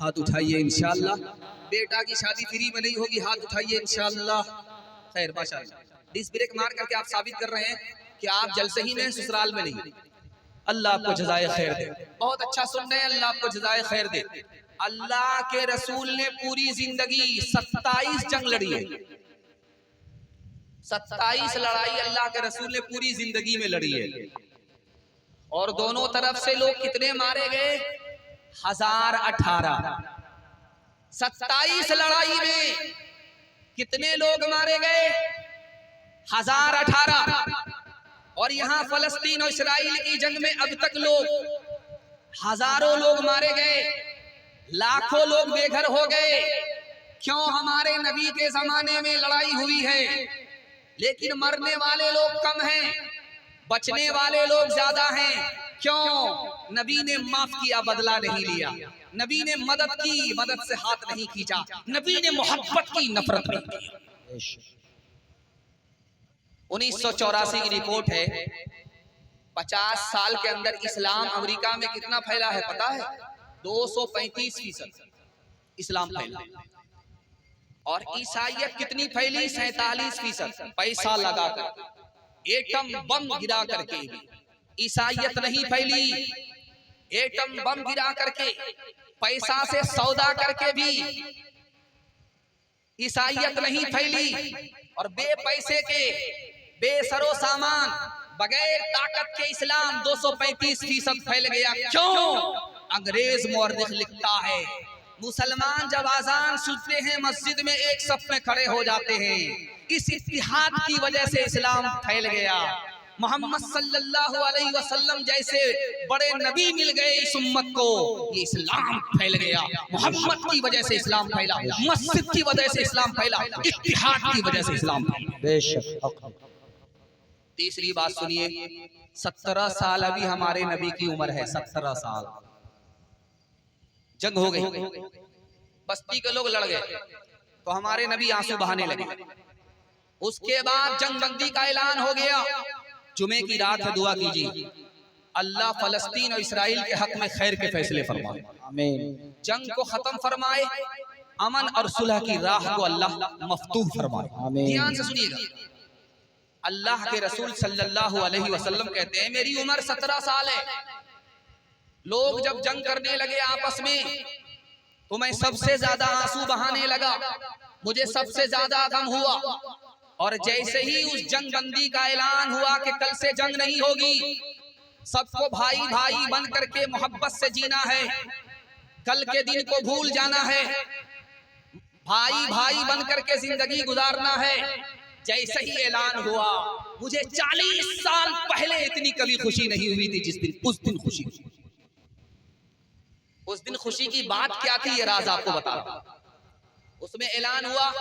हाथ उठाइए इंशाअल्लाह। बेटा की शादी फ्री में नहीं होगी, हाथ उठाइए इंशाअल्लाह। खैर माशाअल्लाह, डिस ब्रेक मार करके आप साबित कर रहे हैं कि आप जलसे ही में ससुराल में नहीं। अल्लाह आपको जज़ाए खैर दे। बहुत अच्छा सुन रहे हैं, अल्लाह आपको जज़ाए खैर दे। अल्लाह के रसूल ने पूरी जिंदगी 27 जंग लड़ी है। 27 लड़ाई अल्लाह के रसूल ने पूरी जिंदगी में लड़ी है। और दोनों तरफ से लोग कितने मारे गए? 1018। 27 लड़ाई में कितने लोग मारे गए? 1018। और यहाँ फलस्तीन और इस्राइल की जंग में अब तक लोग हजारों लोग मारे गए, लाखों लोग बेघर हो गए। क्यों? हमारे नबी के जमाने में लड़ाई हुई है, लेकिन मरने वाले लोग कम हैं, बचने वाले लोग ज्यादा हैं। क्यों? नबी ने माफ किया, बदला नहीं लिया। नबी ने मदद की, मदद से हाथ नहीं खींचा। नबी ने मोहब्बत की, नफरत नहीं की। 1984 की रिपोर्ट है, 50 साल के अंदर इस्लाम अमेरिका में कितना फैला है पता है? 235% इस्लाम फैला। और ईसाइयत कितनी फैली? 47%। पैसा लगाकर, एटम बम गिरा करके भी ईसाइयत नहीं फैली। एटम बम गिरा करके, पैसा से सौदा करके भी ईसाइयत नहीं फैली। और बेपैसे के, बेसरो सामान, बगैर ताकत के इस्लाम 235% फैल गया। क्यों? अंग्रेज मुअर्रिख लिखता है, मुसलमान जब आजान सुनते हैं मस्जिद में एक सफ में खड़े हो जाते हैं। इस इत्तिहाद की वजह से इस्लाम फैल गया। मोहम्मद सल्लल्लाहु अलैहि वसल्लम जैसे बड़े नबी मिल गए इस उम्मत को, ये इस्लाम फैल गया। मोहम्मद की वजह से इस्लाम फैला, मस्जिद की वजह से इस्लाम फैला, इत्तिहाद की वजह से इस्लाम फैला। बेशक। तीसरी बात सुनिए, 17 साल अभी हमारे नबी की उम्र है। 17 साल जंग हो गई, बस्ती के लोग लड़ गए, तो हमारे नबी आंसू बहाने लगे। उसके बाद जंग बंदी का ऐलान हो गया। जुमे की रात है, दुआ कीजिए अल्लाह फलस्तीन और इसराइल के हक में खैर के फैसले फरमाए, आमीन। जंग को खत्म फरमाए, अमन और सुलह की राह को अल्लाह मफ्तूह फरमाए, आमीन। ध्यान से सुनिएगा। अल्लाह के रसूल सल्लल्लाहु अलैहि वसल्लम कहते हैं, मेरी उम्र 17 साल है। लोग जब जंग करने लगे आपस में, तो मैं सबसे ज्यादा आंसू बहाने लगा, मुझे सबसे ज्यादा गम हुआ। और जैसे ही उस जंग बंदी का ऐलान हुआ कि कल से जंग नहीं होगी, सबको भाई भाई बन करके मोहब्बत से जीना है, कल के दिन को भूल जाना है, भाई भाई बन करके जिंदगी गुजारना है। जैसे ही ऐलान हुआ, मुझे 40 साल पहले इतनी कभी खुशी नहीं हुई थी जिस दिन, उस दिन खुशी। उस दिन खुशी की बात क्या थी, ये राज आपको बता रहा हूं। उसमें ऐलान हुआ,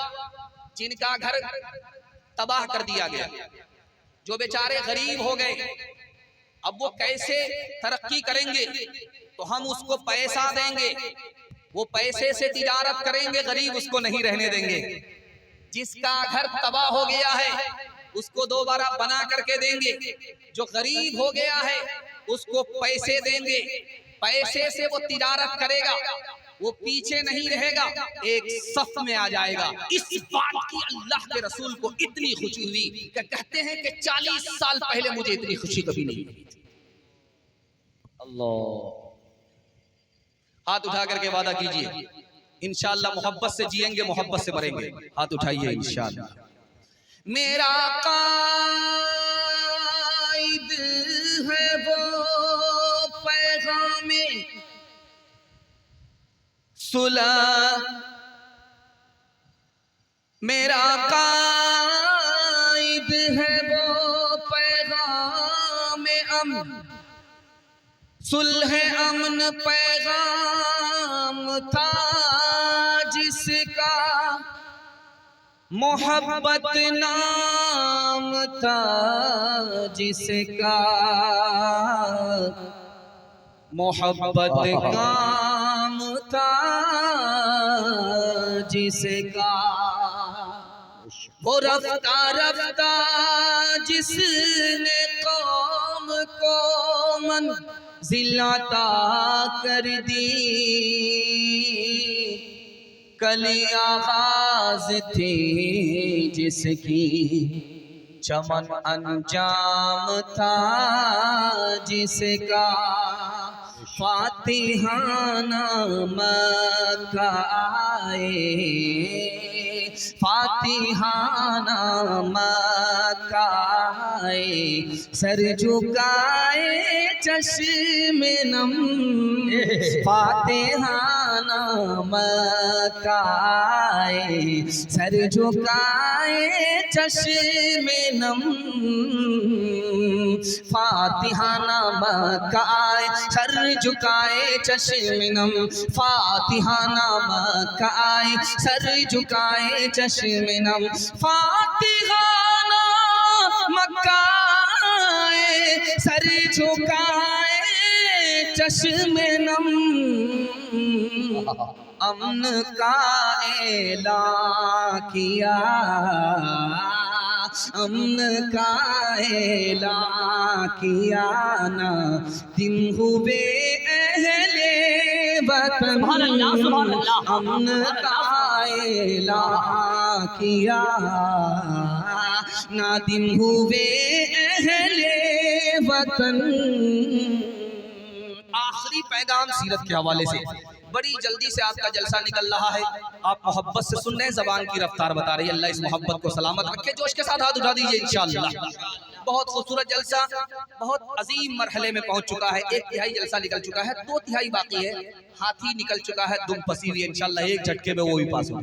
जिनका घर तबाह कर दिया गया, जो बेचारे गरीब हो गए, अब वो कैसे तरक्की करेंगे? तो हम उसको पैसा देंगे, वो पैसे से तिजारत करेंगे, गरीब उसको नहीं रहने देंगे। जिसका घर तबाह हो गया है उसको दोबारा बना करके देंगे, जो गरीब हो गया है उसको पैसे देंगे, पैसे से वो तिजारत करेगा, वो पीछे नहीं रहेगा, एक सफ में आ जाएगा। इस बात की अल्लाह के रसूल को इतनी खुशी हुई कि कहते हैं कि 40 साल पहले मुझे इतनी खुशी कभी नहीं हुई थी। अल्लाह, हाथ उठा करके वादा कीजिए, इंशाअल्लाह मोहब्बत से जिएंगे, मोहब्बत से मरेंगे। हाथ उठाइए इंशाअल्लाह। मेरा कायद है वो पैगामे सुलह, मेरा कायद है वो पैगामे अमन सुलह अमन पैगाम था जिसका, मोहब्बत नाम था जिसका, मोहब्बत काम था जिसका। वो रफ्ता रफ्ता जिसने कौम को मंजिल अता कर दी, कली आगाज थी जिसकी, चमन अंजाम था जिसका, फातिहाना मक्का आए, फातिहाना मक्का आए, सर झुकाए चश्मे नम, फातिहाना मक्का आए, सर झुकाए चश्मे नम, फातिहाना मक्का आए, सर झुकाए चश्मे नम, फातिहाना मक्का आए, सर झुकाए चश्मे नम, फातिहाना मक्का आए, सर झुकाए चश्मे नम, अमन का ऐलान किया, अमन का ऐलान किया ना, दिन हुए अहले वतन, अमन का ऐलान किया ना, दिन हुए अहले वतन। आखिरी पैगाम सीरत के हवाले से, बड़ी जल्दी से आपका जलसा निकल रहा है, आप मोहब्बत से सुन रहे हैं, जबान की रफ्तार बता रही है। अल्लाह इस मोहब्बत को सलामत रखे, जोश के साथ हाथ उठा दीजिए इंशाअल्लाह। बहुत खूबसूरत जलसा, बहुत अजीम मरहले में पहुंच चुका है। 1/3 जलसा निकल चुका है, 2/3 बाकी है। हाथी निकल चुका है, दुम पसी हुई है, इंशाअल्लाह एक झटके में वो भी पास हो।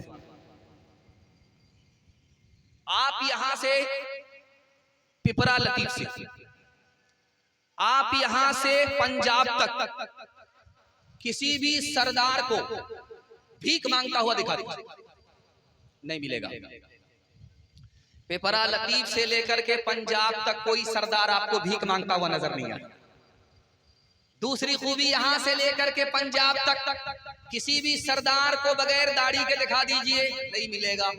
आप यहां से पिपरा लतीफ से, आप यहां से पंजाब तक किसी भी सरदार को भीख मांगता हुआ दिखा दीजिए, नहीं मिलेगा। पिपरा लतीफ से लेकर के पंजाब तक कोई सरदार आपको भीख मांगता हुआ नजर नहीं आया। दूसरी खूबी, यहां से लेकर के पंजाब तक किसी भी सरदार को बगैर दाढ़ी के दिखा दीजिए, नहीं मिलेगा।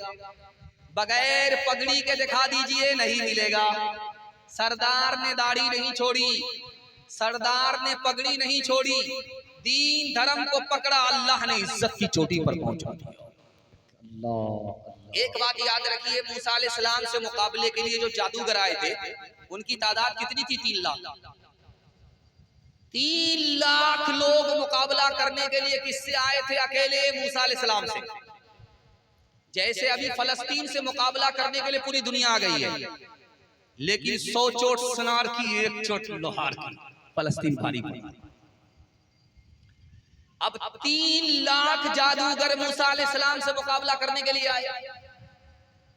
बगैर पगड़ी के दिखा दीजिए, नहीं मिलेगा। सरदार ने दाढ़ी नहीं छोड़ी, सरदार ने पगड़ी नहीं छोड़ी, दीन धर्म को पकड़ा, अल्लाह ने इज्जत की चोटी पर पहुंचा दिया। एक बात याद रखिए, मूसा अलैहिस्सलाम से मुकाबले के लिए जो जादूगर आए थे, उनकी तादाद कितनी थी? 3 लाख। 3 लाख लोग मुकाबला करने के लिए किससे आए थे? अकेले मूसा अलैहिस्सलाम से। जैसे अभी फलस्तीन से मुकाबला करने के लिए पूरी दुनिया आ गई है, लेकिन 100 चोट सुनार की, 1 चोट लोहार की, फलस्तीन भारी पड़ी। अब 3 लाख जादूगर मूसा अलैहिस्सलाम से मुकाबला करने के लिए आए,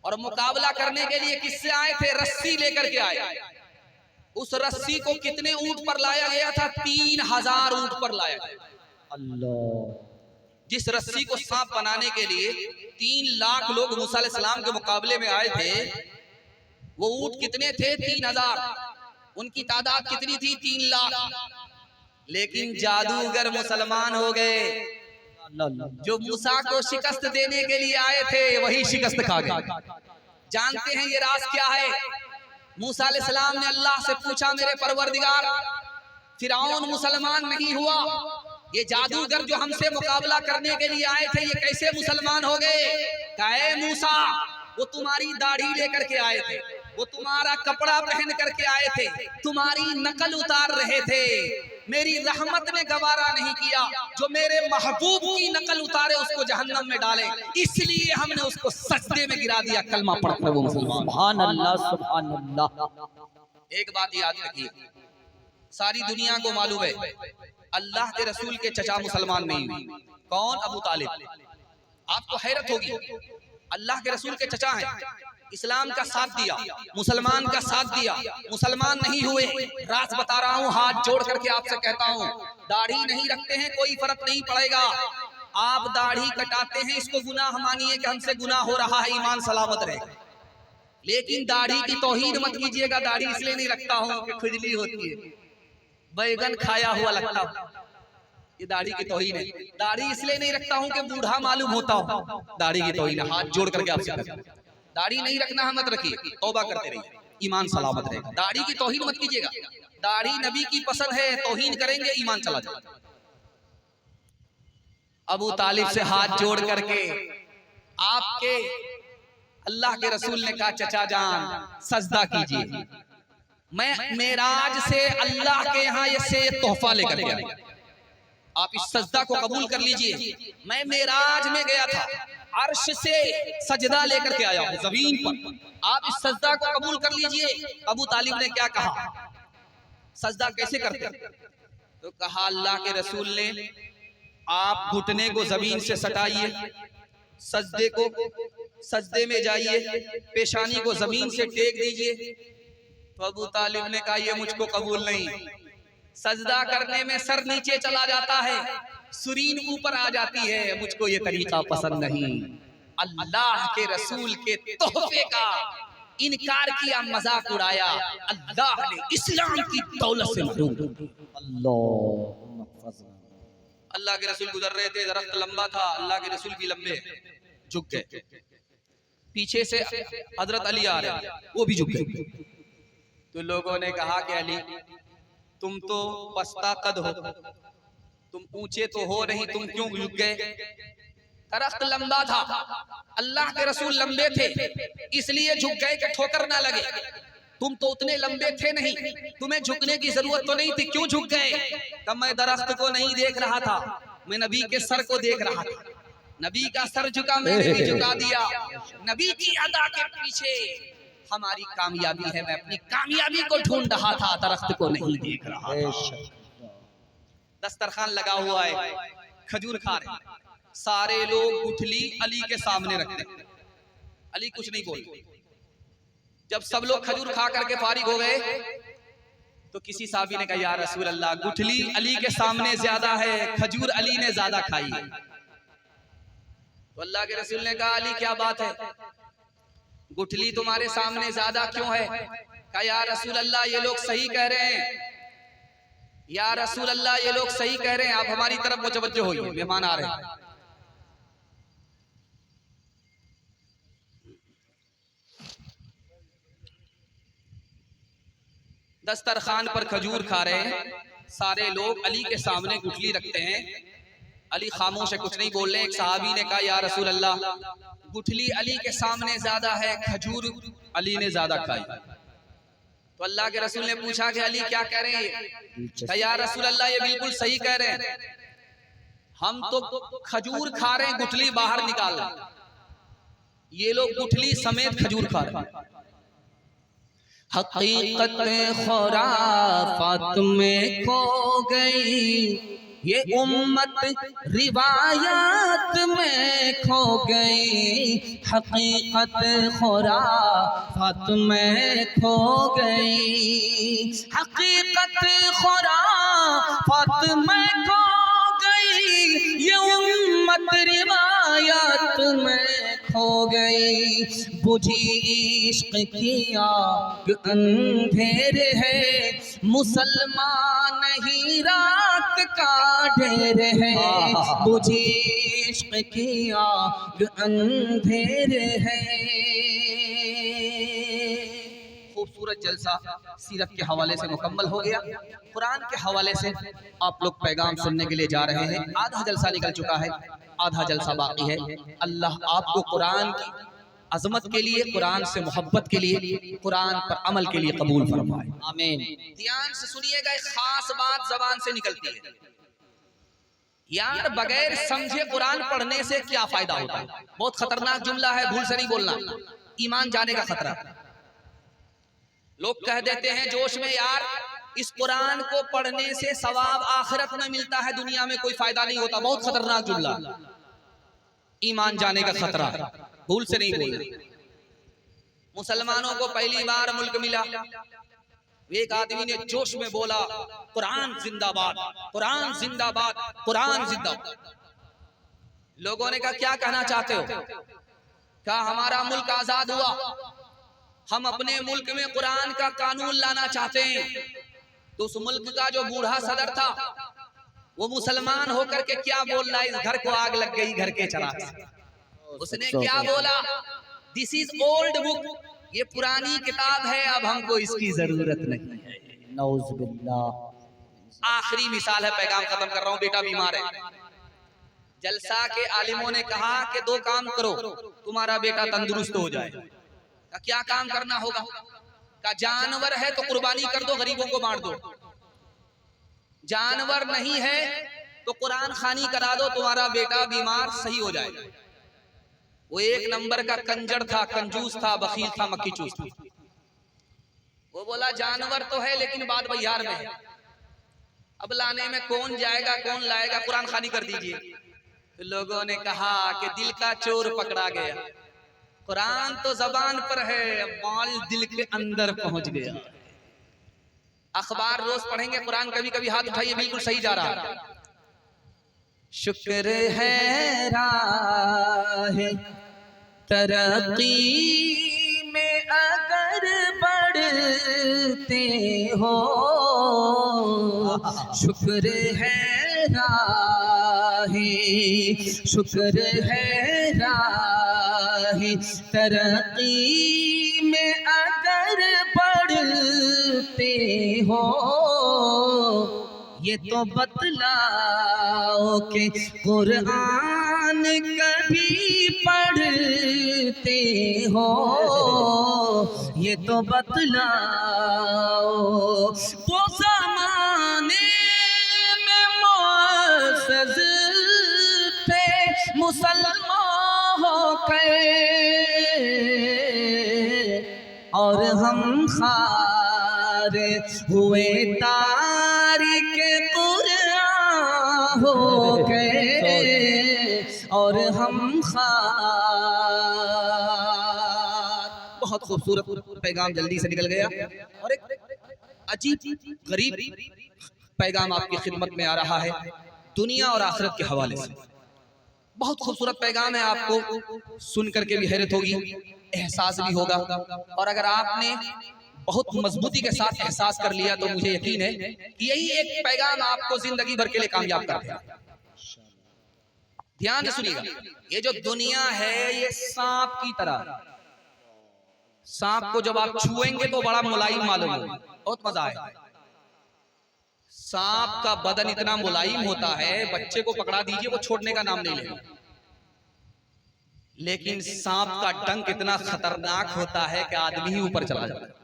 और मुकाबला करने के लिए किससे आए थे? रस्सी लेकर के आए। उस रस्सी को कितने ऊंट पर लाया गया था? 3000 ऊंट पर लाया गया। अल्लाह, जिस रस्सी को सांप बनाने के लिए 3 लाख लोग मूसा अलैहिस्सलाम के मुकाबले में आए थे, वो ऊंट कितने थे? 3000। उनकी तादाद कितनी थी? 3 लाख। लेकिन जादूगर मुसलमान हो गए। जो मूसा को शिकस्त देने के लिए आए थे, वही शिकस्त खा गए। जानते हैं ये राज क्या है? मूसा अलैहिस्सलाम ने अल्लाह से पूछा, मेरे परवरदिगार, फिरौन मुसलमान नहीं हुआ, ये जादूगर जो हमसे मुकाबला करने के लिए आए थे, ये कैसे मुसलमान हो गए? कहे मूसा, वो तुम्हारी दाढ़ी लेकर के आए थे, वो तुम्हारा कपड़ा पहन करके आए थे, तुम्हारी नकल उतार रहे थे। मेरी रहमत ने गवारा नहीं किया, जो मेरे महबूब की नकल उतारे उसको जहन्नम में डाले, इसलिए हमने उसको सजदे में गिरा दिया, कलमा पढ़कर वो मुसलमान। सुभान अल्लाह, सुभान अल्लाह। एक बात याद रखिए, सारी दुनिया को मालूम है अल्लाह के रसूल के चचा मुसलमान नहीं हुए। कौन? अबू तालिब। आपको हैरत होगी, अल्लाह के रसूल के चचा हैं, इस्लाम का साथ दिया, मुसलमान का साथ दिया, मुसलमान नहीं हुए। राज बता रहा हूँ, हाथ जोड़ करके आपसे कहता हूँ, दाढ़ी नहीं रखते हैं कोई फर्क नहीं पड़ेगा। आप दाढ़ी कटाते हैं, इसको गुनाह मानिए कि हमसे गुनाह हो रहा है, ईमान सलामत रहे। लेकिन दाढ़ी की तौहीन मत कीजिएगा। दाढ़ी इसलिए नहीं रखता हूँ कि खुजली होती है, बैगन खाया हुआ लगता हूँ, ये दाढ़ी की तौहीन है। दाढ़ी इसलिए नहीं रखता हूँ कि बूढ़ा मालूम होता हूँ, दाढ़ी की तौहीन है। हाथ जोड़ करके आपसे कहता हूं, दाढ़ी नहीं रखना है, मत रखिए, तौबा करते रहिए, ईमान सलामत रहेगा। दाढ़ी की तौहीन मत कीजिएगा। दाढ़ी नबी की पसंद है, तौहीन करेंगे ईमान चला जाएगा। अबू तालिब से हाथ जोड़ करके आपके अल्लाह के रसूल ने कहा, चचा जान सजदा कीजिए, मैं मेराज से अल्लाह के यहाँ ये तोहफा लेकर गया, आप इस सजदा को कबूल कर लीजिए। मैं मेराज में गया था, अर्श से सजदा लेकर के आया हूं जमीन पर, आप इस सजदा को कबूल कर लीजिए। अबू तालिब ने क्या कहा, सजदा कैसे करते? तो कहा अल्लाह के रसूल ने, आप घुटने को जमीन से सटाइए, सजदे में जाइए, पेशानी को जमीन से टेक दीजिए। तो अबू तालिब ने कहा ये मुझको कबूल नहीं, सजदा करने में सर नीचे चला जाता है, सुरीन ऊपर आ जाती है, मुझको ये तरीका पसंद नहीं। अल्लाह के रसूल के तोहफे का इनकार किया, मजाक उड़ाया, अल्लाह ने इस्लाम की दौलत से महरूम। अल्लाह के रसूल गुजर रहे थे, दरख्त लंबा था, अल्लाह के रसूल भी लंबे, झुक गए। पीछे से हजरत अली आ रहे, वो भी झुक गए। तो लोगों ने कहा कि अली तुम तो पस्ता कद हो, तुम ऊंचे तो हो नहीं, तुम क्यों झुक गए? दरख्त लंबा था, अल्लाह के रसूल लंबे थे, इसलिए झुक गए कि ठोकर ना लगे। तुम तो उतने लंबे थे नहीं, तुम्हें झुकने की जरूरत तो नहीं थी, क्यों झुक गए? तब मैं दरख्त को नहीं देख रहा था, मैं नबी के सर को देख रहा था। नबी का सर झुका, मैंने भी झुका दिया। नबी की अदा के पीछे हमारी कामयाबी है, मैं अपनी कामयाबी को ढूंढ रहा था, दरख्त को नहीं देख रहा था। दस्तरखान लगा हुआ है, खजूर खा रहे, सारे लोग गुठली अली के सामने रखते, अली कुछ नहीं बोलते। जब सब लोग खजूर खा करके फारिग हो गए तो किसी साहबी ने कहा, या रसूल अल्लाह, गुठली अली के सामने ज्यादा है, खजूर अली ने ज्यादा खाई है। तो अल्लाह के रसूल ने कहा, अली क्या बात है, गुठली तुम्हारे सामने ज्यादा क्यों है? कहा, या रसूल अल्लाह ये लोग सही कह रहे हैं, या रसूल अल्लाह ये लोग सही कह रहे हैं, आप हमारी तरफ मुतवज्जो होइए, मेहमान आ रहे हैं। दस्तरखान पर खजूर खा रहे हैं, सारे लोग अली के सामने गुठली रखते हैं, अली खामोश है, कुछ नहीं बोल रहे। एक सहाबी ने कहा, या रसूल अल्लाह, गुठली अली के सामने ज्यादा है, खजूर अली ने ज्यादा खाई। तो अल्लाह के रसूल ने पूछा कि अली क्या कह रहे हैं? या रसूल अल्लाह ये बिल्कुल सही कह रहे हैं, हम तो खजूर खा रहे हैं, गुठली बाहर निकाल रहे हैं, ये लोग गुठली समेत खजूर खा रहे हैं। हकीकत खुराफात में खो गई, ये उम्मत रिवायात में खो गई, हकीकत खुराफात में खो गई, हकीकत खुराफात में खो गई, ये उम्मत रिवायात में खो गई। बुझी इश्क की आग अंधेर है, मुसलमान नहीं रात का ढेर है, बुझी इश्क की आग अंधेर है। खूबसूरत जलसा सीरत के हवाले से मुकम्मल हो गया। कुरान के हवाले से आप लोग पैगाम सुनने के लिए जा रहे हैं, आधा जलसा निकल चुका है, आधा जलसा बाकी है। अल्लाह आपको कुरान की अजमत के लिए, कुरान से मोहब्बत के लिए, कुरान पर अमल के लिए कबूल फरमाए, आमीन। ध्यान से सुनिएगा, एक खास बात जबान से निकलती है यार, बगैर समझे कुरान पढ़ने से क्या फायदा होता है? बहुत खतरनाक जुमला है, भूल से नहीं बोलना, ईमान जाने का खतरा। लोग कह देते हैं जोश में, यार इस कुरान को पढ़ने से सवाब आखिरत में मिलता है, दुनिया में कोई फायदा नहीं होता। बहुत खतरनाक जुमला, ईमान जाने का खतरा, भूल से नहीं बोलना। मुसलमानों को पहली बार मुल्क मिला, एक आदमी ने जोश में बोला, कुरान जिंदाबाद, कुरान जिंदाबाद, कुरान जिंदाबाद। लोगों ने कहा, क्या कहना चाहते हो? कहा, हमारा मुल्क आजाद हुआ, हम अपने मुल्क में कुरान का कानून लाना चाहते हैं। तो उस मुल्क का जो बूढ़ा सदर था, वो मुसलमान होकर के क्या बोल रहा है, इस घर को आग लग गई घर के चिराग से। उसने क्या बोला, दिस इज ओल्ड बुक, ये पुरानी किताब है, अब हमको इसकी जरूरत नहीं है। नौज़ुबिल्लाह। आखिरी मिसाल है, पैगाम खत्म कर रहा हूं, बेटा बीमार है। जलसा के आलिमों ने कहा कि दो काम करो तुम्हारा बेटा तंदुरुस्त हो जाए। का क्या काम करना होगा? का जानवर है तो कुर्बानी कर दो, गरीबों को बांट दो। जानवर नहीं है तो कुरान खानी करा दो, तुम्हारा बेटा बीमार सही हो जाएगा। वो एक नंबर का कंजर था, कंजूस था, बखील था, मक्खी चूस था। वो बोला जानवर तो है लेकिन बात बहियार में है, अब लाने में कौन जाएगा कौन लाएगा, कुरान खानी कर दीजिए। तो लोगों ने कहा कि दिल का चोर पकड़ा गया। कुरान तो जबान पर है, माल दिल के अंदर पहुंच गया। अखबार रोज पढ़ेंगे, कुरान कभी कभी हाथ उठाइए, बिल्कुल सही जा रहा है। शुक्र है राह तरक्की में अगर बढ़ते हो, शुक्र है राह, शुक्र है राह तरक्की में अगर बढ़ते हो, ये तो बतलाओ कि कुरान कभी पढ़ते हो, ये तो बतलाओ। वो ज़माने में मुअज़्ज़ज़ थे मुसलमान होकर, और हम खार हुए तारिक कुरान हो गए, और हम खार। बहुत खूबसूरत पैगाम जल्दी से निकल गया, और एक अजीब गरीब पैगाम आपकी खिदमत में आ रहा है दुनिया और आखिरत के हवाले से। बहुत खूबसूरत पैगाम है, आपको सुन करके भी हैरत होगी, एहसास भी होगा। और अगर आपने बहुत मजबूती के साथ एहसास कर लिया तो मुझे यकीन है कि यही एक पैगाम आपको जिंदगी भर के लिए कामयाब कर देगा। ध्यान से सुनिएगा, ये जो दुनिया है ये सांप की तरह। सांप को जब आप छुएंगे तो बड़ा मुलायम मालूम होगा, बहुत मजा आएगा। सांप का बदन इतना मुलायम होता है, बच्चे को पकड़ा दीजिए वो छोड़ने का नाम नहीं लेगा। लेकिन सांप का डंक इतना खतरनाक होता है कि आदमी ही ऊपर चला जाता है।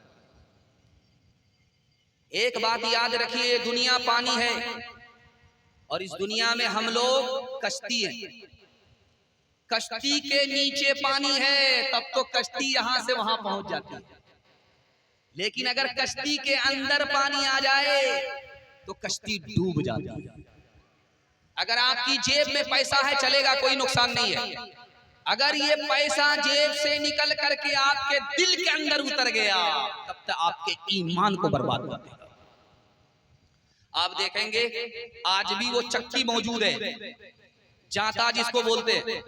एक बात याद रखिए, दुनिया पानी है और इस दुनिया में हम लोग कश्ती हैं। कश्ती के नीचे पानी है, तब तो कश्ती यहां से वहां पहुंच जाती है। लेकिन अगर कश्ती के अंदर पानी आ जाए तो कश्ती डूब जाती है। अगर आपकी जेब में पैसा है चलेगा, कोई नुकसान नहीं है। अगर ये पैसा जेब से निकल करके आपके दिल के अंदर उतर गया तब तक आपके ईमान को बर्बाद कर देगा। आप देखेंगे आज भी वो चक्की मौजूद है, जाता जिसको बोलते हैं।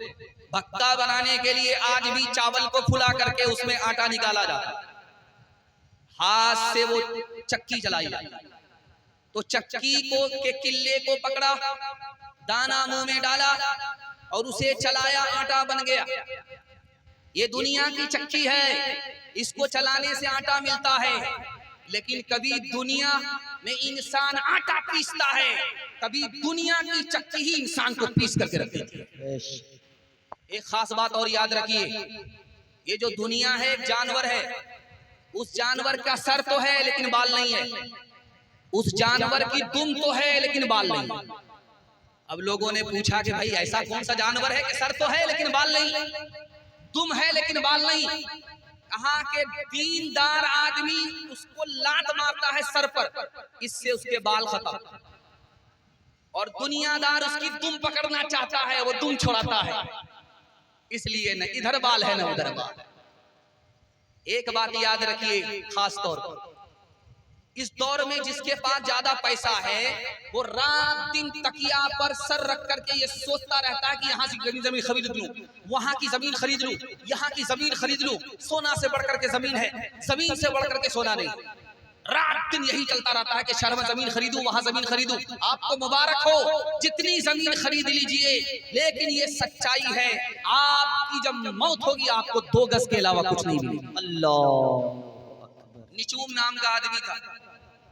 भक्का बनाने के लिए आज भी चावल को फुला करके उसमें आटा निकाला जाता है, हाथ से वो चक्की चलाई जाती। तो चक्की को के किल्ले को पकड़ा, दाना मुंह में डाला और उसे चलाया, आटा बन गया। ये दुनिया की चक्की है, इसको चलाने से आटा मिलता है। लेकिन कभी दुनिया में इंसान आटा पीसता है, कभी दुनिया की चक्की ही इंसान को पीस करके रख देती है। एक खास बात और याद रखिए, ये जो दुनिया है एक जानवर है। उस जानवर का सर तो है लेकिन बाल नहीं है, उस जानवर की दुम तो है लेकिन बाल नहीं है। अब लोगों ने पूछा कि भाई ऐसा कौन सा जानवर है कि सर तो है लेकिन बाल नहीं, दुम है लेकिन बाल नहीं। कहा के दीनदार आदमी उसको लात मारता है सर पर, इससे उसके बाल खत्म। और दुनियादार उसकी दुम पकड़ना चाहता है, वो दुम छुड़ाता है, इसलिए न इधर बाल है न उधर बाल। एक बात याद रखिए खास तौर पर, इस दौर में जिसके पास ज्यादा पैसा है वो रात दिन तकिया पर सर रख करके ये सोचता रहता है कि यहाँ से जमीन खरीद लूं, वहां की जमीन खरीद लूं, यहाँ की जमीन खरीद लूं। सोना से बढ़कर के जमीन है, जमीन से बढ़कर के सोना नहीं। रात दिन यही चलता रहता है कि शहर में जमीन खरीदूं, वहां जमीन खरीदूं। आपको मुबारक हो, जितनी जमीन खरीद लीजिए, लेकिन ये सच्चाई है आपकी जब मौत होगी आपको 2 गज के अलावा कुछ नहीं मिलेगा। अल्लाह। निचूम नाम का आदमी था,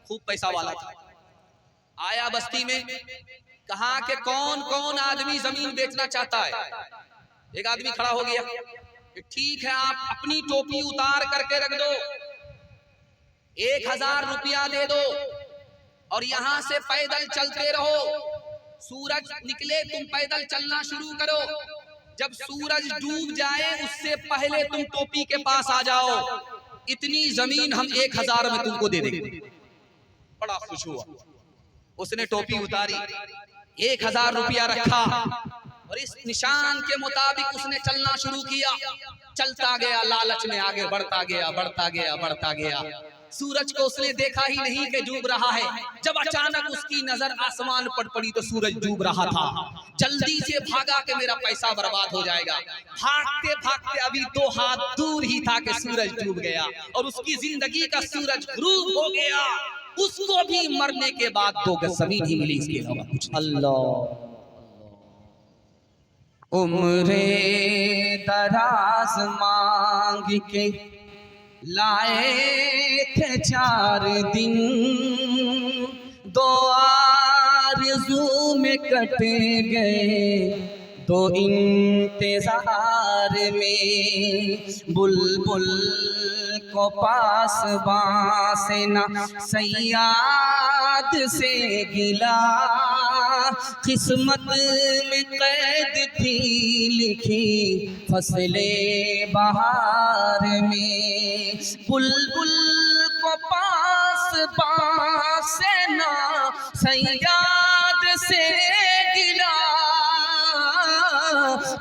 खूब पैसा वाला था। आया बस्ती में, कहा कि कौन कौन आदमी जमीन बेचना चाहता है। एक आदमी खड़ा हो गया कि ठीक है, आप अपनी टोपी उतार करके रख दो, 1000 रुपया दे दो और यहां से पैदल चलते रहो। सूरज निकले तुम पैदल चलना शुरू करो, जब सूरज डूब जाए उससे पहले तुम टोपी के पास आ जाओ। इतनी जमीन हम 1000 में तुमको दे देंगे। बड़ा खुश हुआ, उसने टोपी उतारी, 1000 रुपया रखा और इस निशान के मुताबिक उसने चलना शुरू किया। चलता गया, लालच में आगे बढ़ता गया, बढ़ता गया, बढ़ता गया। सूरज को उसने देखा ही नहीं कि डूब रहा है। जब अचानक उसकी नजर आसमान पर पड़ी तो सूरज डूब रहा था। जल्दी से भागा कि मेरा पैसा बर्बाद हो जाएगा। भागते भागते अभी 2 हाथ दूर ही था कि सूरज डूब गया और उसकी जिंदगी का सूरज गुरूब हो गया। उसको भी मरने के बाद 2 गज जमीन ही मिली, इसके अलावा कुछ। अल्लाह उम्रे दराज मांग के लाए थे 4 दिन, 2 आरज़ू में कट गए 2 इंतजार में। बुलबुल को पास बासे ना सयाद से गिला, किस्मत में कैद थी लिखी फसले बहार में। बुलबुल को पास बासे ना सयाद से गिला,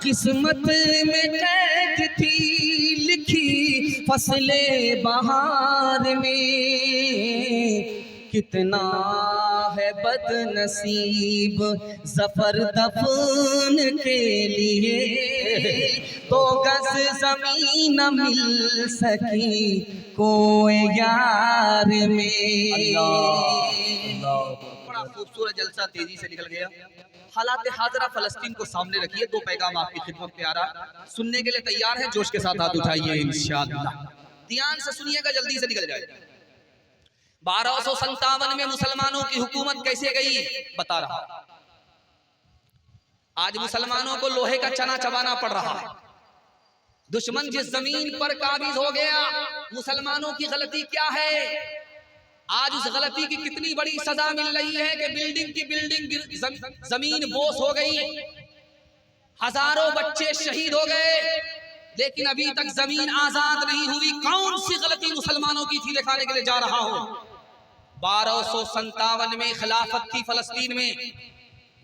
किस्मत में कैद थी लिखी फसले बहार में। कितना है बदनसीब ज़फ़र दफन के लिए, 2 गज ज़मीन न मिल सकी कोई यार में। बड़ा खूबसूरत जलसा तेजी से निकल गया। हालात हाजरा फलस्तीन को सामने रखिए। 2 पैगाम आपकी खिदमत में आ रहा, सुनने के लिए तैयार है? जोश के साथ हाथ उठाइए इंशाअल्लाह। ध्यान से सुनिएगा, जल्दी से निकल जाए। 1257 में मुसलमानों की हुकूमत कैसे गई बता रहा। आज मुसलमानों को लोहे का चना चबाना पड़ रहा है। दुश्मन जिस जमीन पर काबिज हो गया, मुसलमानों की गलती क्या है? आज उस गलती की कितनी बड़ी सजा मिल रही है कि बिल्डिंग की बिल्डिंग जमीन बोस हो गई, हजारों बच्चे शहीद हो गए, लेकिन अभी तक जमीन आजाद नहीं हुई। कौन सी गलती मुसलमानों की थी दिखाने के लिए जा रहा हूं। 1257 में खिलाफत थी फलस्तीन में।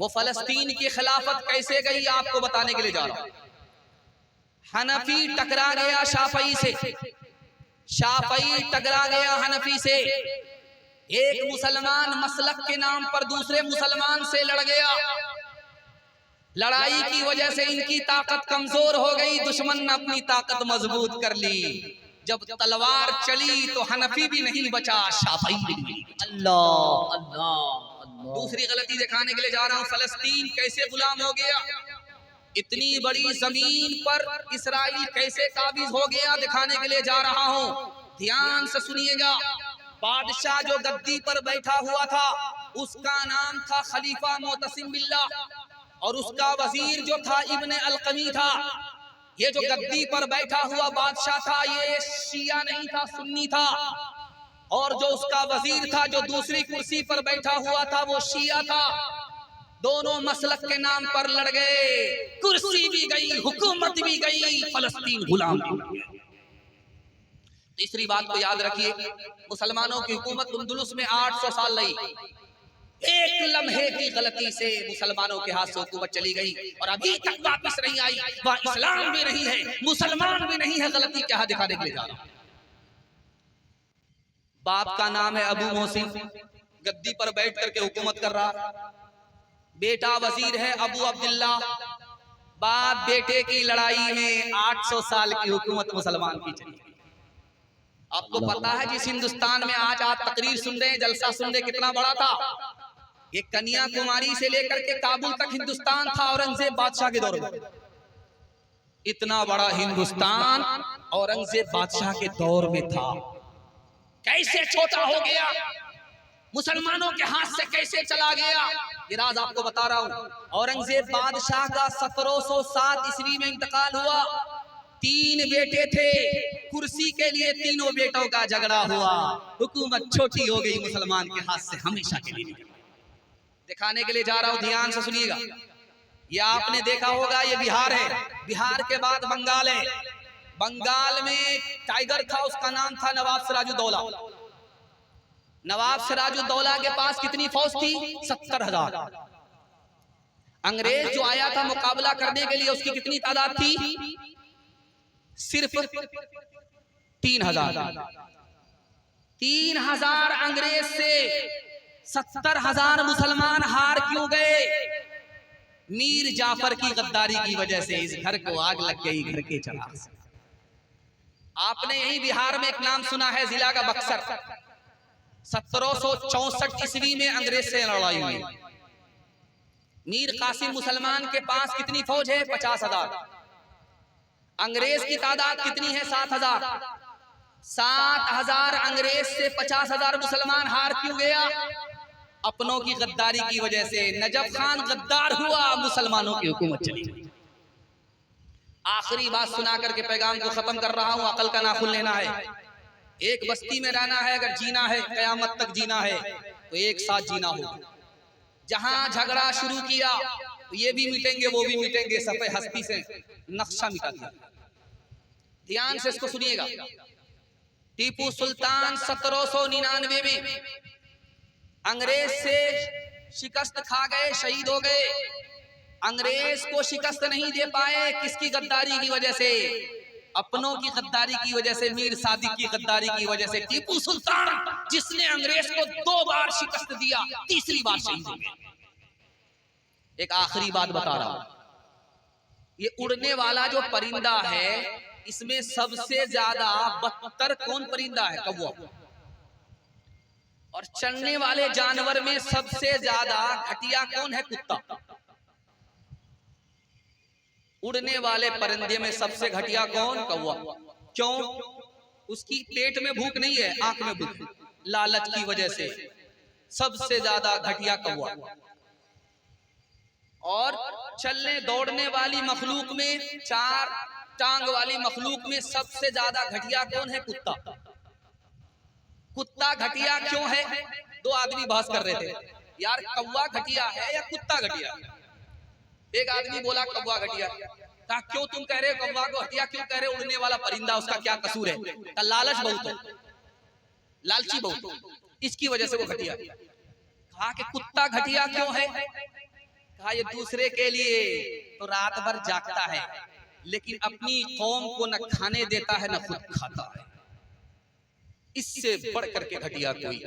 वो फलस्तीन की खिलाफत कैसे गई आपको बताने के लिए जा रहा हूं। हनफी टकरा गया शाफई से, शाफई टकरा गया हनफी से। एक मुसलमान मसलक के नाम पर दूसरे मुसलमान से लड़ गया। लड़ाई की वजह से इनकी ताकत कमजोर हो गई, दुश्मन ने अपनी ताकत मजबूत कर ली। जब तलवार चली तो हनफी भी नहीं बचा, शाफई भी नहीं। अल्लाह अल्लाह अल्लाह। दूसरी गलती दिखाने के लिए जा रहा हूं, फलस्तीन कैसे गुलाम हो गया, इतनी बड़ी जमीन पर इसराइल कैसे काबिज हो गया दिखाने के लिए जा रहा हूं। ध्यान से सुनिएगा। बादशाह जो गद्दी पर बैठा हुआ था उसका नाम था खलीफा मोतसिम बिल्लाह और उसका वजीर जो था इब्ने अलकमी था। ये जो गद्दी पर बैठा हुआ बादशाह था ये शिया नहीं था, सुन्नी था। और जो उसका वजीर था जो दूसरी कुर्सी पर बैठा हुआ था वो शिया था। दोनों मसलक के नाम पर लड़ गए, कुर्सी भी गई, हुकूमत भी गई, फलस्तीन गुलाम भी गया। तीसरी बात को याद रखिए, मुसलमानों की हुकूमत अंदलुस में 800 साल रही। एक लम्हे की गलती से मुसलमानों के हाथ से हुकूमत चली गई और अभी तक वापस नहीं आई। वह इस्लाम भी नहीं है, मुसलमान भी नहीं है, गलती क्या दिखाने के लिए जा रहा। बाप का नाम है अबू मोहसिन, गद्दी पर बैठ करके हुकूमत कर रहा। बेटा वजीर है अबू अब्दुल्ला। बाप बेटे की लड़ाई में 800 साल की हुकूमत मुसलमान की चली। आपको पता है जिस हिंदुस्तान में आज आप तकरीर सुन रहे हैं, जलसा सुन रहे, कितना बड़ा था। ये कन्याकुमारी से लेकर के काबुल तक हिंदुस्तान था औरंगजेब बादशाह के दौर में। इतना बड़ा हिंदुस्तान औरंगजेब बादशाह के दौर में था। कैसे छोटा हो गया, मुसलमानों के हाथ से कैसे चला गया। ये राज आपको बता रहा हूँ। औरंगजेब बादशाह का 1707 ईस्वी में इंतकाल हुआ। 3 बेटे थे, कुर्सी के लिए तीनों बेटों का झगड़ा हुआ। हुकूमत छोटी हो गई मुसलमान के हाथ से हमेशा के लिए। दिखाने के लिए जा रहा हूं, ध्यान से सुनिएगा। ये आपने देखा होगा, ये बिहार है, बिहार के बाद बंगाल है। बंगाल में टाइगर था, उसका नाम था नवाब सिराजुद्दौला। नवाब सिराजुद्दौला के पास कितनी फौज थी? 70,000। अंग्रेज जो आया था मुकाबला करने के लिए, उसकी कितनी तादाद थी? सिर्फ 3,000। 3,000 अंग्रेज से 70,000 मुसलमान हार क्यों गए? मीर जाफर की गद्दारी की वजह से इस घर को आग लग गई, घर के चराग से। आपने यही बिहार में एक नाम सुना है, जिला का बक्सर। 1764 ईस्वी में अंग्रेज से लड़ाई हुई। मीर कासिम मुसलमान के पास कितनी फौज है? 50,000। अंग्रेज की तादाद कितनी है? 7,000। 7,000 अंग्रेज से 50,000 मुसलमान हार क्यों गया? अपनों की गद्दारी की वजह से। नजफ खान गद्दार हुआ, मुसलमानों की हुकूमत चली गई। आखिरी बात सुना करके पैगाम को खत्म कर रहा हूं। अकल का नाखुन लेना है। एक बस्ती में रहना है, अगर जीना है, कयामत तक जीना है, तो एक साथ जीना हो। जहां झगड़ा शुरू किया तो ये भी मिटेंगे, वो भी मिटेंगे, सफेद हस्ती से नक्शा मिटा दिया। ध्यान से इसको सुनिएगा। टीपू सुल्तान 1799 में अंग्रेज से शिकस्त खा गए, शहीद हो गए। अंग्रेज को शिकस्त नहीं दे पाए, किसकी गद्दारी की वजह से? अपनों की गद्दारी की वजह से, मीर सादिक की गद्दारी की वजह से। टीपू सुल्तान जिसने अंग्रेज को 2 बार शिकस्त दिया, तीसरी बार शहीद हो गए। एक आखिरी बात बता रहा हूं, ये उड़ने वाला जो परिंदा है, इसमें सबसे ज्यादा बदतर कौन परिंदा है? कौवा। और चलने वाले जानवर में सबसे ज्यादा घटिया कौन है? कुत्ता। उड़ने वाले परिंदे में सबसे घटिया कौन? कौवा। क्यों? उसकी पेट में भूख नहीं है, आंख में भूख है। लालच की वजह से सबसे ज्यादा घटिया कौवा। और चलने दौड़ने वाली मखलूक में, 4 टांग वाली मखलूक में सबसे ज्यादा घटिया कौन है? कुत्ता। कुत्ता घटिया क्यों है? 2 आदमी बहस कर रहे थे, यार कौवा घटिया है या कुत्ता घटिया है? एक आदमी बोला कौवा घटिया। कहा क्यों तुम कह रहे हो कौवा को घटिया क्यों कह रहे हो? उड़ने वाला परिंदा, उसका क्या कसूर है? कहा लालच बहुत है, लालची बहुत है, इसकी वजह से वो घटिया। कहा कि कुत्ता घटिया क्यों है? कहा ये दूसरे के लिए तो रात भर जागता है, लेकिन अपनी कौम को न खाने देता है, न खुद खाता है। इससे बढ़ करके घटिया कोई।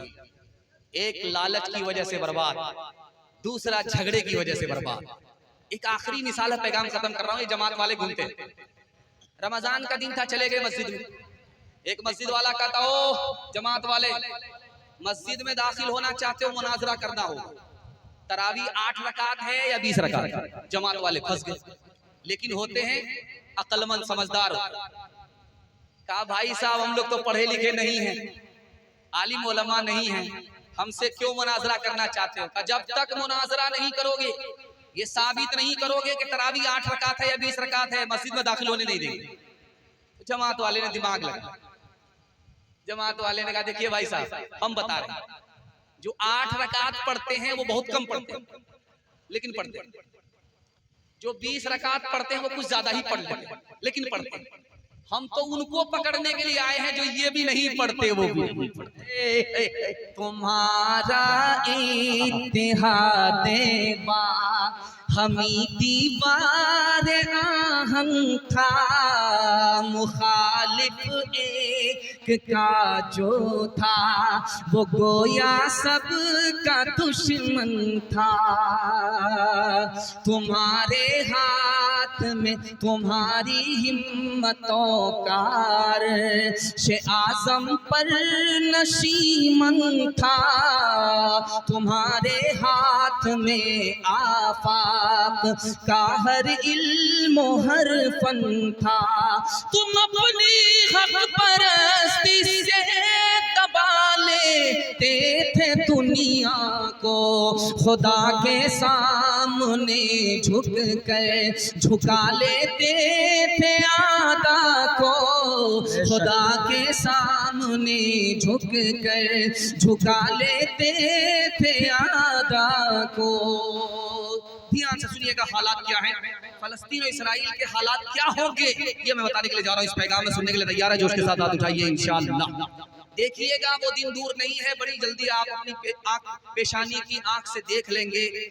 एक लालच की वजह से बर्बाद, दूसरा झगड़े की वजह से बर्बाद। एक आखिरी मिसाल है, पैगाम खत्म कर रहा हूं। ये जमात वाले घूमते, रमजान का दिन था, चले गए मस्जिद में। एक मस्जिद वाला कहता, ओ जमात वाले, मस्जिद में दाखिल होना चाहते हो, मुनाजरा करना हो, तरावी 8 रकात है या 20 रकात? जमात वाले फंस गए। लेकिन होते हैं अक्लमंद, समझदार। कहा भाई साहब हम लोग तो पढ़े लिखे नहीं हैं, आलिम उलमा नहीं हैं, हमसे क्यों मुनाजरा करना चाहते हो? जब तक मुनाजरा नहीं करोगे, ये साबित नहीं करोगे कि तरावी 8 रकात है या 20 रकात है, मस्जिद में दाखिल होने नहीं देंगे। जमात वाले ने दिमाग लगा। जमात वाले ने कहा देखिए भाई साहब, हम बता रहे हैं, जो 8 रकात पढ़ते हैं वो बहुत कम पढ़ते हैं, लेकिन पढ़ते हैं। जो 20 रकात पढ़ते हैं वो कुछ ज्यादा ही पढ़ लेते हैं, लेकिन पढ़ते हैं। हम तो उनको पकड़ने के लिए आए हैं जो ये भी नहीं पढ़ते, वो भी नहीं पढ़ते। तुम्हारा इत्तेहादे बा हमी दीवार आहंग था, मुखालिफ एक का जो था, वो गोया सब का दुश्मन था। तुम्हारे हाथ में तुम्हारी हिम्मतों का अर्श आज़म पर नशीमन था। तुम्हारे हाथ में आफाक का हर इल्म हर फन था। तुम अपनी हक परस्ती से दबा लेते थे दुनिया को, को खुदा के सामने झुक कर झुका लेते थे आदा को, खुदा के सामने झुक कर झुका लेते थे आदा को। ध्यान से सुनिएगा हालात क्या है, फलस्तीन और इसराइल के हालात क्या होंगे ये मैं बताने के लिए जा रहा हूँ। इस पैगाम में सुनने के लिए तैयार है? जोश के साथ हाथ उठाइए इंशाअल्लाह। देखिएगा वो दिन दूर नहीं है, बड़ी जल्दी आप अपनी पेशानी की आंख से देख लेंगे